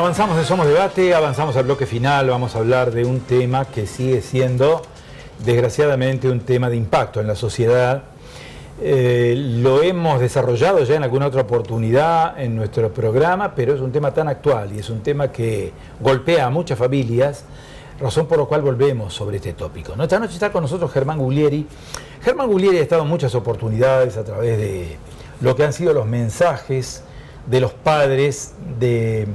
Bueno, avanzamos en Somos Debate, avanzamos al bloque final, vamos a hablar de un tema que sigue siendo, desgraciadamente, un tema de impacto en la sociedad. Lo hemos desarrollado ya en alguna otra oportunidad en nuestro programa, pero es un tema tan actual y es un tema que golpea a muchas familias, razón por la cual volvemos sobre este tópico. Esta noche está con nosotros Germán Guglieri. Germán Guglieri ha estado en muchas oportunidades a través de lo que han sido los mensajes de los padres de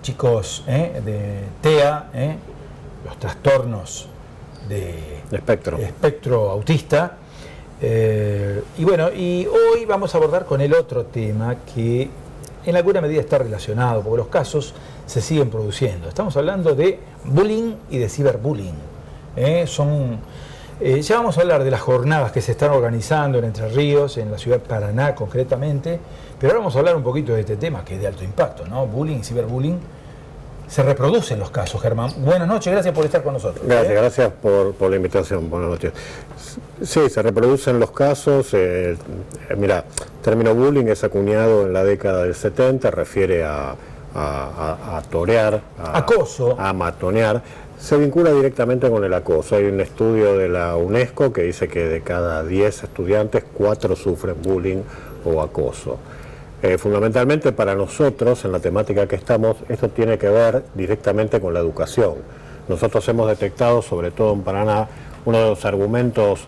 chicos de TEA, los trastornos de espectro autista. Y bueno, y hoy vamos a abordar con el otro tema que en alguna medida está relacionado, porque los casos se siguen produciendo. Estamos hablando de bullying y de ciberbullying. Ya vamos a hablar de las jornadas que se están organizando en Entre Ríos, en la ciudad de Paraná concretamente, pero ahora vamos a hablar un poquito de este tema que es de alto impacto, ¿no? Bullying, ciberbullying. Se reproducen los casos, Germán. Buenas noches, gracias por estar con nosotros. Gracias por la invitación. Buenas noches. Sí, se reproducen los casos. Mira, el término bullying es acuñado en la década del 70, refiere a torear, acoso, a matonear. Se vincula directamente con el acoso. Hay un estudio de la UNESCO que dice que de cada 10 estudiantes, 4 sufren bullying o acoso. Fundamentalmente para nosotros, en la temática que estamos, esto tiene que ver directamente con la educación. Nosotros hemos detectado, sobre todo en Paraná, uno de los argumentos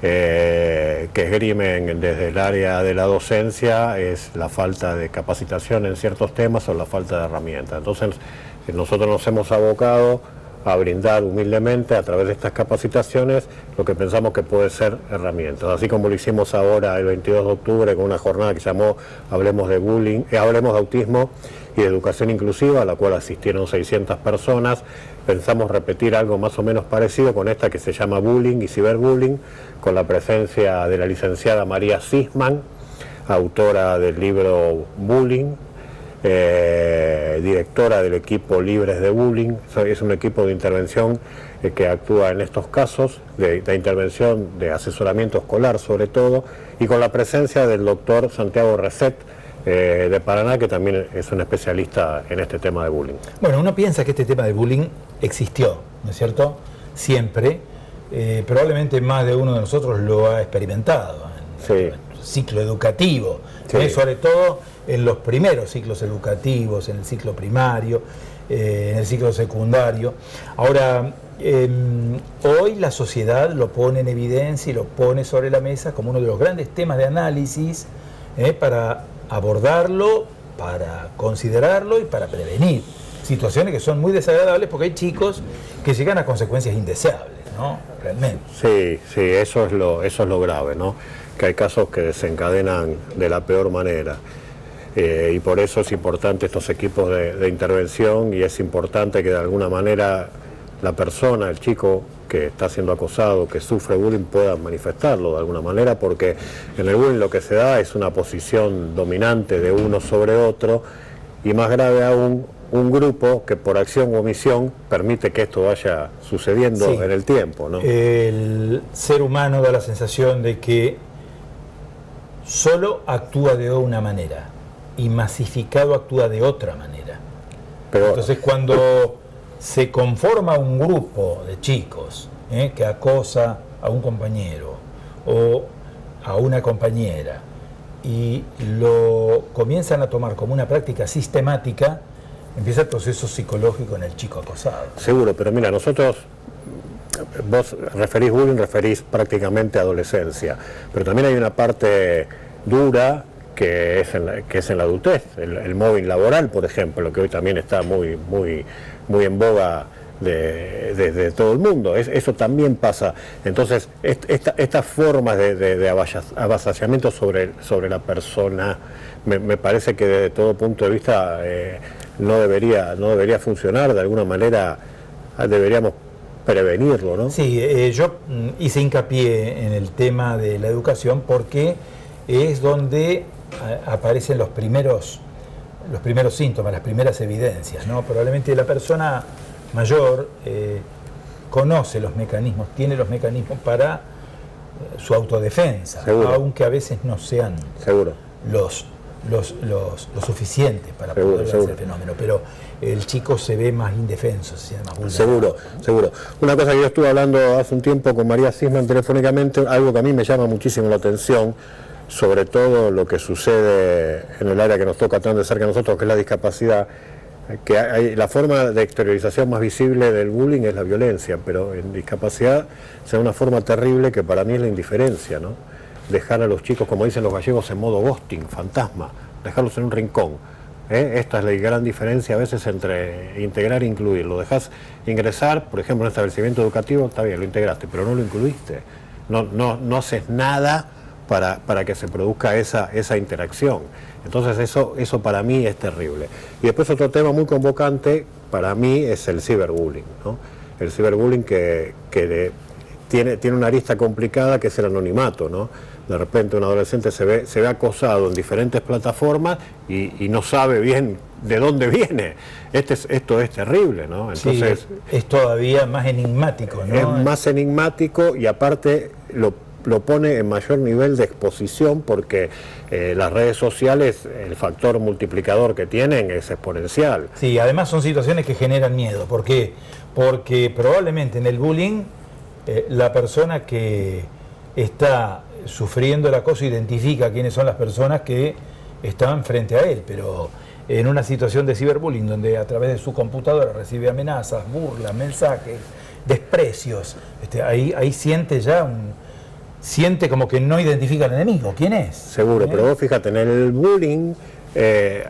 que esgrimen desde el área de la docencia es la falta de capacitación en ciertos temas o la falta de herramientas. Entonces, nosotros nos hemos abocado a brindar humildemente a través de estas capacitaciones lo que pensamos que puede ser herramientas. Así como lo hicimos ahora el 22 de octubre con una jornada que se llamó Hablemos de Bullying, Hablemos de Autismo y de Educación Inclusiva, a la cual asistieron 600 personas. Pensamos repetir algo más o menos parecido con esta que se llama Bullying y Ciberbullying, con la presencia de la licenciada María Sisman, autora del libro Bullying, directora del equipo Libres de Bullying. Es un equipo de intervención que actúa en estos casos, de intervención, de asesoramiento escolar sobre todo, y con la presencia del doctor Santiago Reset, de Paraná, que también es un especialista en este tema de bullying. Bueno, uno piensa que este tema de bullying existió, ¿no es cierto? Siempre. Probablemente más de uno de nosotros lo ha experimentado en el ciclo educativo, sobre todo en los primeros ciclos educativos, en el ciclo primario, en el ciclo secundario. Ahora, hoy la sociedad lo pone en evidencia y lo pone sobre la mesa como uno de los grandes temas de análisis para abordarlo, para considerarlo y para prevenir situaciones que son muy desagradables, porque hay chicos que llegan a consecuencias indeseables, ¿no? Realmente. Sí, eso es lo grave, ¿no? Que hay casos que desencadenan de la peor manera. Y por eso es importante estos equipos de intervención, y es importante que de alguna manera la persona, el chico que está siendo acosado, que sufre bullying, pueda manifestarlo de alguna manera, porque en el bullying lo que se da es una posición dominante de uno sobre otro, y más grave aún, un grupo que por acción o omisión permite que esto vaya sucediendo en el tiempo, ¿no? El ser humano da la sensación de que solo actúa de una manera y masificado actúa de otra manera. Pero entonces, cuando se conforma un grupo de chicos que acosa a un compañero o a una compañera y lo comienzan a tomar como una práctica sistemática, empieza el proceso psicológico en el chico acosado. Seguro, pero mira, vos referís bullying, referís prácticamente a adolescencia, pero también hay una parte dura que es en la adultez, el mobbing laboral, por ejemplo, que hoy también está muy en boga de todo el mundo. Eso también pasa. Entonces, estas formas de avasallamiento sobre la persona, me parece que desde todo punto de vista no debería funcionar. De alguna manera deberíamos prevenirlo, ¿no? Sí, yo hice hincapié en el tema de la educación porque es donde aparecen los primeros síntomas, las primeras evidencias, ¿no? Probablemente la persona mayor conoce los mecanismos, tiene los mecanismos para su autodefensa, aunque a veces no sean lo suficientes para poder ver ese fenómeno. Pero el chico se ve más indefenso, se llama vulnerable. Seguro, seguro. Una cosa que yo estuve hablando hace un tiempo con María Sisman telefónicamente, algo que a mí me llama muchísimo la atención, sobre todo lo que sucede en el área que nos toca tan de cerca a nosotros, que es la discapacidad, que la forma de exteriorización más visible del bullying es la violencia, pero en discapacidad se da una forma terrible que para mí es la indiferencia, ¿no? Dejar a los chicos, como dicen los gallegos, en modo ghosting, fantasma, dejarlos en un rincón. Esta es la gran diferencia a veces entre integrar e incluir. Lo dejas ingresar, por ejemplo, en un establecimiento educativo, está bien, lo integraste, pero no lo incluiste. No haces nada para que se produzca esa interacción. Entonces eso para mí es terrible. Y después otro tema muy convocante para mí es el ciberbullying, ¿no? El ciberbullying que tiene una arista complicada, que es el anonimato, ¿no? De repente un adolescente se ve acosado en diferentes plataformas y no sabe bien de dónde viene. Esto es terrible, ¿no? Entonces, sí, es todavía más enigmático, ¿no? Es más enigmático y aparte lo pone en mayor nivel de exposición porque las redes sociales, el factor multiplicador que tienen es exponencial. Sí, además son situaciones que generan miedo. ¿Por qué? Porque probablemente en el bullying la persona que está sufriendo el acoso identifica quiénes son las personas que estaban frente a él, pero en una situación de ciberbullying donde a través de su computadora recibe amenazas, burlas, mensajes, desprecios, ahí siente ya siente como que no identifica al enemigo. ¿Quién es? Seguro, pero vos fíjate, en el bullying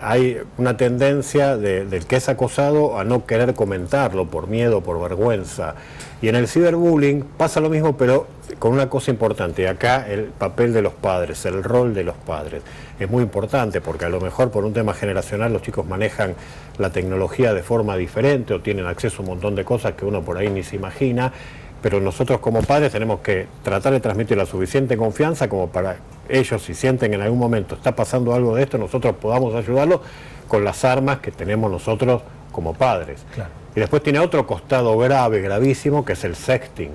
hay una tendencia del que es acosado a no querer comentarlo por miedo, por vergüenza. Y en el ciberbullying pasa lo mismo, pero con una cosa importante. Acá el papel de los padres, el rol de los padres, es muy importante porque a lo mejor por un tema generacional los chicos manejan la tecnología de forma diferente o tienen acceso a un montón de cosas que uno por ahí ni se imagina. Pero nosotros como padres tenemos que tratar de transmitir la suficiente confianza como para ellos, si sienten que en algún momento está pasando algo de esto, nosotros podamos ayudarlos con las armas que tenemos nosotros como padres. Claro. Y después tiene otro costado grave, gravísimo, que es el sexting,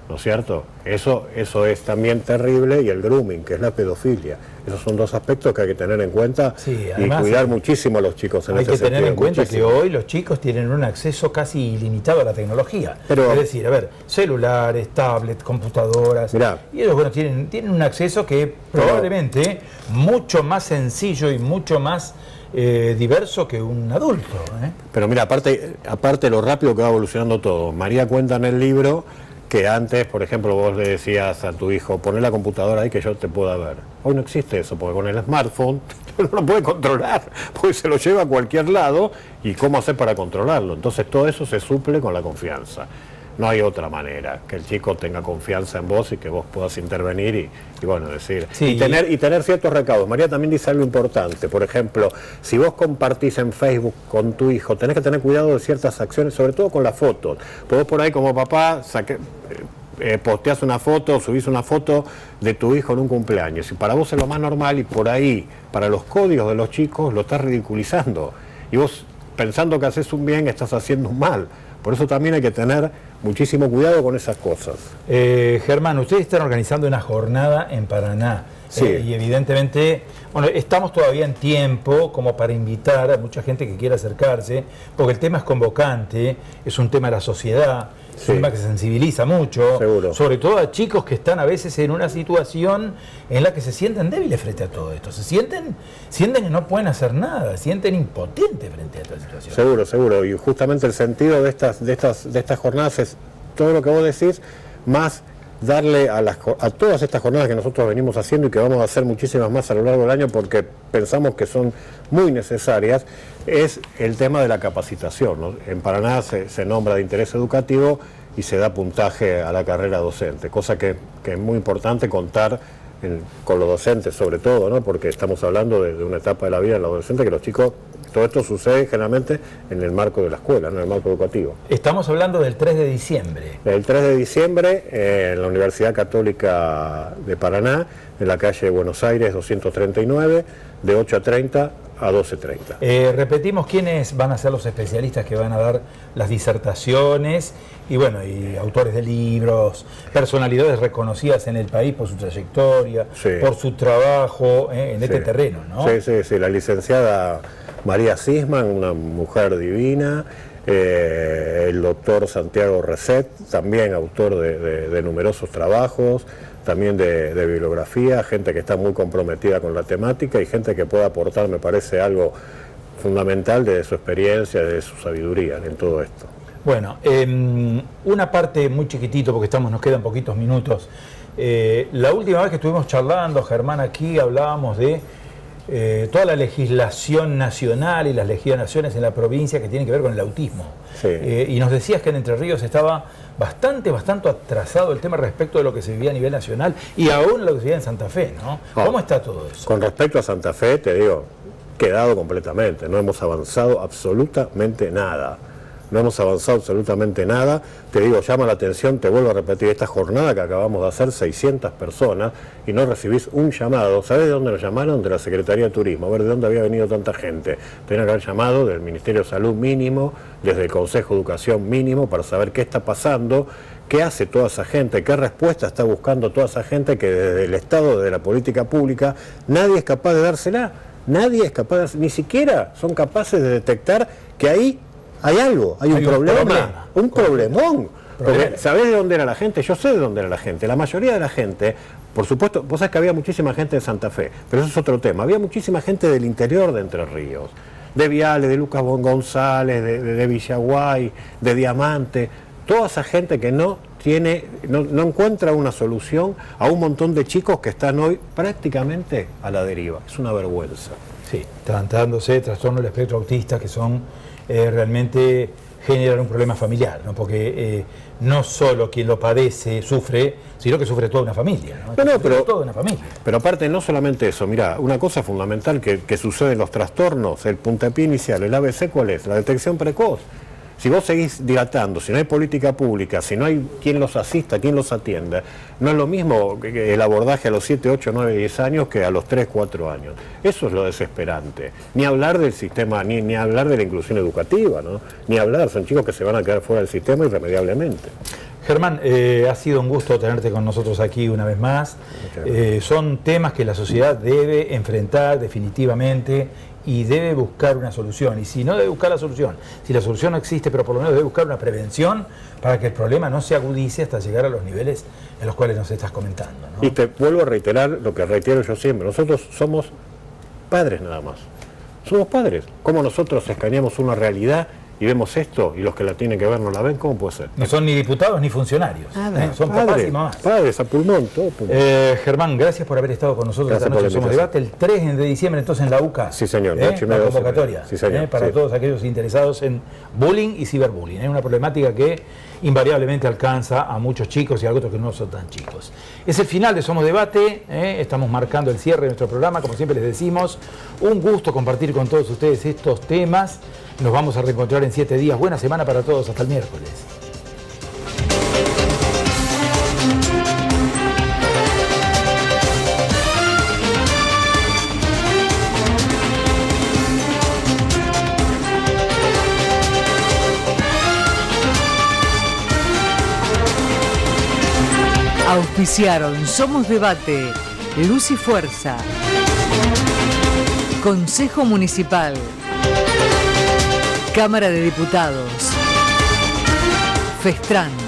¿no es cierto? Eso es también terrible, y el grooming, que es la pedofilia. Esos son dos aspectos que hay que tener en cuenta, sí, además, y cuidar muchísimo a los chicos en ese sentido. Hay que tener en cuenta que hoy los chicos tienen un acceso casi ilimitado a la tecnología. Pero, es decir, a ver, celulares, tablets, computadoras. Mirá, y ellos, bueno, tienen un acceso que probablemente mucho más sencillo y mucho más diverso que un adulto. Pero mira, aparte lo rápido que va evolucionando todo. María cuenta en el libro que antes, por ejemplo, vos le decías a tu hijo, poné la computadora ahí que yo te pueda ver. Hoy no existe eso, porque con el smartphone no lo puede controlar, porque se lo lleva a cualquier lado, y cómo hacer para controlarlo. Entonces todo eso se suple con la confianza. No hay otra manera, que el chico tenga confianza en vos y que vos puedas intervenir y bueno, decir, sí, y tener ciertos recaudos. María también dice algo importante, por ejemplo, si vos compartís en Facebook con tu hijo, tenés que tener cuidado de ciertas acciones, sobre todo con las fotos. Porque vos por ahí como papá posteás una foto, subís una foto de tu hijo en un cumpleaños, y para vos es lo más normal, y por ahí, para los códigos de los chicos, lo estás ridiculizando. Y vos, pensando que haces un bien, estás haciendo un mal. Por eso también hay que tener muchísimo cuidado con esas cosas. Germán, ustedes están organizando una jornada en Paraná. Sí. Y evidentemente, bueno, estamos todavía en tiempo como para invitar a mucha gente que quiera acercarse, porque el tema es convocante, es un tema de la sociedad, es un tema que sensibiliza mucho, seguro, sobre todo a chicos que están a veces en una situación en la que se sienten débiles frente a todo esto, sienten que no pueden hacer nada, sienten impotentes frente a esta situación. Seguro, y justamente el sentido de estas jornadas es todo lo que vos decís, más darle a todas estas jornadas que nosotros venimos haciendo y que vamos a hacer muchísimas más a lo largo del año porque pensamos que son muy necesarias, es el tema de la capacitación, ¿no? En Paraná se nombra de interés educativo y se da puntaje a la carrera docente, cosa que es muy importante contar con los docentes sobre todo, ¿no? Porque estamos hablando de una etapa de la vida en la adolescente que los chicos, todo esto sucede generalmente en el marco de la escuela, ¿no? En el marco educativo. Estamos hablando del 3 de diciembre. El 3 de diciembre en la Universidad Católica de Paraná, en la calle Buenos Aires 239, de 8:30 a 12:30. Repetimos quiénes van a ser los especialistas que van a dar las disertaciones y bueno, y autores de libros, personalidades reconocidas en el país por su trayectoria, por su trabajo en este terreno, ¿no? Sí, la licenciada María Sisman, una mujer divina, el doctor Santiago Reset, también autor de numerosos trabajos, también de bibliografía, gente que está muy comprometida con la temática y gente que puede aportar, me parece, algo fundamental de su experiencia, de su sabiduría en todo esto. Bueno, una parte muy chiquitito, porque nos quedan poquitos minutos. La última vez que estuvimos charlando, Germán, aquí hablábamos de toda la legislación nacional y las legislaciones en la provincia que tienen que ver con el autismo. Sí. Y nos decías que en Entre Ríos estaba bastante atrasado el tema respecto de lo que se vivía a nivel nacional y aún lo que se vivía en Santa Fe, ¿no? ¿Cómo está todo eso? Con respecto a Santa Fe, te digo, quedado completamente, no hemos avanzado absolutamente nada. No hemos avanzado absolutamente nada. Te digo, llama la atención, te vuelvo a repetir, esta jornada que acabamos de hacer, 600 personas, y no recibís un llamado. ¿Sabés de dónde nos llamaron? De la Secretaría de Turismo. A ver, ¿de dónde había venido tanta gente? Tenían que haber llamado del Ministerio de Salud mínimo, desde el Consejo de Educación mínimo, para saber qué está pasando, qué hace toda esa gente, qué respuesta está buscando toda esa gente que desde el Estado, desde la política pública, nadie es capaz de dársela. Nadie es capaz de, ni siquiera son capaces de detectar que ahí hay algo, hay un problema, un problemón. Porque, ¿sabés de dónde era la gente? Yo sé de dónde era la gente. La mayoría de la gente, por supuesto, vos sabés que había muchísima gente de Santa Fe, pero eso es otro tema. Había muchísima gente del interior de Entre Ríos, de Viale, de Lucas González, de Villaguay, de Diamante, toda esa gente que no encuentra una solución a un montón de chicos que están hoy prácticamente a la deriva. Es una vergüenza. Sí, tratándose de trastorno del espectro autista, que son realmente generan un problema familiar, ¿no? Porque no solo quien lo padece sufre, sino que sufre toda una familia, ¿no? Pero toda una familia. Pero aparte, no solamente eso, mirá, una cosa fundamental que sucede en los trastornos, el puntapié inicial, el ABC, ¿cuál es? La detección precoz. Si vos seguís dilatando, si no hay política pública, si no hay quien los asista, quien los atienda, no es lo mismo que el abordaje a los 7, 8, 9, 10 años que a los 3, 4 años. Eso es lo desesperante. Ni hablar del sistema, ni hablar de la inclusión educativa, ¿no? Ni hablar, son chicos que se van a quedar fuera del sistema irremediablemente. Germán, ha sido un gusto tenerte con nosotros aquí una vez más. Son temas que la sociedad debe enfrentar definitivamente y debe buscar una solución. Y si no debe buscar la solución, si la solución no existe, pero por lo menos debe buscar una prevención para que el problema no se agudice hasta llegar a los niveles en los cuales nos estás comentando, ¿no? Y te vuelvo a reiterar lo que reitero yo siempre, nosotros somos padres nada más. Somos padres. ¿Cómo nosotros escaneamos una realidad y vemos esto y los que la tienen que ver no la ven? ¿Cómo puede ser? No son ni diputados ni funcionarios. Son papás y mamás. Padres a pulmón, todo pulmón. Germán, gracias por haber estado con nosotros esta noche. Somos Debate el 3 de diciembre, entonces en la UCA. Sí, señor. La convocatoria. Sí, señor. Para todos aquellos interesados en bullying y ciberbullying. Es una problemática que invariablemente alcanza a muchos chicos y a otros que no son tan chicos. Es el final de Somos Debate. Estamos marcando el cierre de nuestro programa. Como siempre les decimos, un gusto compartir con todos ustedes estos temas. Nos vamos a reencontrar en 7 días. Buena semana para todos. Hasta el miércoles. Auspiciaron Somos Debate, Luz y Fuerza, Consejo Municipal, Cámara de Diputados, Festran.